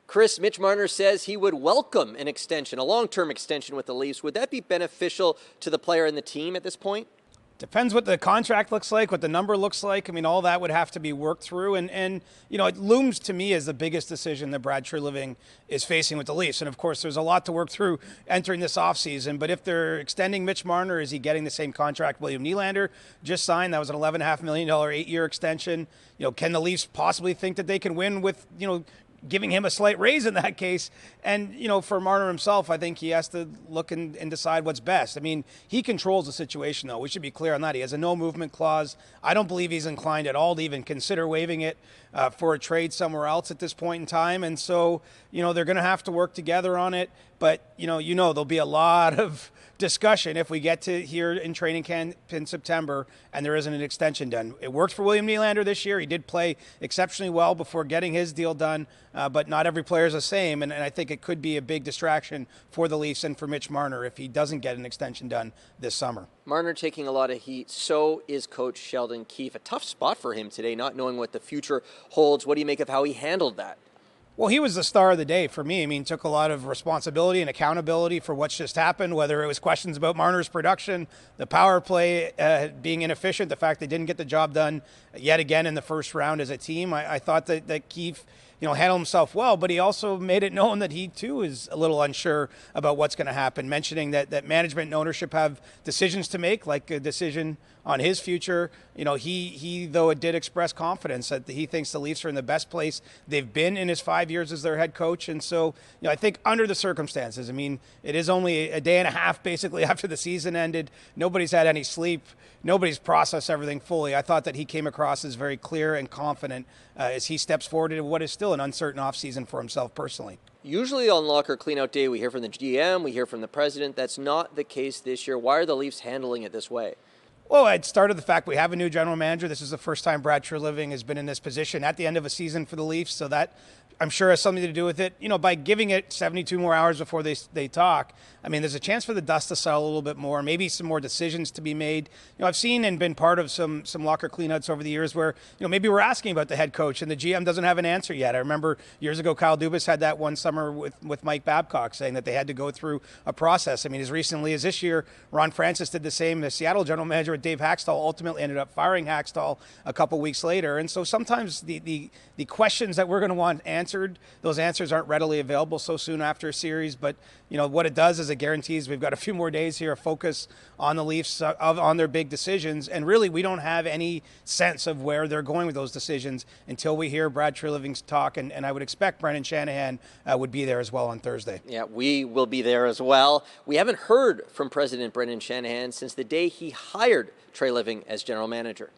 Chris, Mitch Marner says he would welcome an extension, a long-term extension with the Leafs. Would that be beneficial to the player and the team at this point? Depends what the contract looks like, what the number looks like. I mean, all that would have to be worked through. And it looms to me as the biggest decision that Brad Treliving is facing with the Leafs. And, of course, there's a lot to work through entering this offseason. But if they're extending Mitch Marner, is he getting the same contract William Nylander just signed? That was an $11.5 million 8-year extension. Can the Leafs possibly think that they can win with, giving him a slight raise in that case? And, for Marner himself, I think he has to look and decide what's best. I mean, he controls the situation, though. We should be clear on that. He has a no-movement clause. I don't believe he's inclined at all to even consider waiving it for a trade somewhere else at this point in time. And so, they're going to have to work together on it. But, there'll be a lot of discussion if we get to here in training camp in September and there isn't an extension done. It worked for William Nylander this year. He did play exceptionally well before getting his deal done, but not every player is the same. And I think it could be a big distraction for the Leafs and for Mitch Marner if he doesn't get an extension done this summer. Marner taking a lot of heat. So is Coach Sheldon Keefe. A tough spot for him today, not knowing what the future holds. What do you make of how he handled that? Well, he was the star of the day for me. I mean, took a lot of responsibility and accountability for what's just happened, whether it was questions about Marner's production, the power play being inefficient, the fact they didn't get the job done yet again in the first round as a team. I thought that Keefe handled himself well, but he also made it known that he too is a little unsure about what's going to happen, mentioning that management and ownership have decisions to make, like a decision on his future. He though it did express confidence that he thinks the Leafs are in the best place they've been in his 5 years as their head coach. And so, I think under the circumstances, I mean, it is only a day and a half basically after the season ended. Nobody's had any sleep. Nobody's processed everything fully. I thought that he came across as very clear and confident as he steps forward into what is still an uncertain offseason for himself personally. Usually on locker cleanout day, we hear from the GM, we hear from the president. That's not the case this year. Why are the Leafs handling it this way? Well, it started the fact we have a new general manager. This is the first time Brad Treliving has been in this position at the end of a season for the Leafs, so that I'm sure has something to do with it. By giving it 72 more hours before they talk, I mean, there's a chance for the dust to settle a little bit more, maybe some more decisions to be made. I've seen and been part of some locker cleanouts over the years where, maybe we're asking about the head coach and the GM doesn't have an answer yet. I remember years ago, Kyle Dubas had that one summer with Mike Babcock saying that they had to go through a process. I mean, as recently as this year, Ron Francis did the same. The Seattle general manager with Dave Haxtell ultimately ended up firing Haxtell a couple weeks later. And so sometimes the questions that we're going to want answered, those answers aren't readily available so soon after a series. But, what it does is it guarantees we've got a few more days here of focus on the Leafs, on their big decisions. And really, we don't have any sense of where they're going with those decisions until we hear Brad Treliving's talk. And I would expect Brendan Shanahan would be there as well on Thursday. Yeah, we will be there as well. We haven't heard from President Brendan Shanahan since the day he hired Treliving as general manager.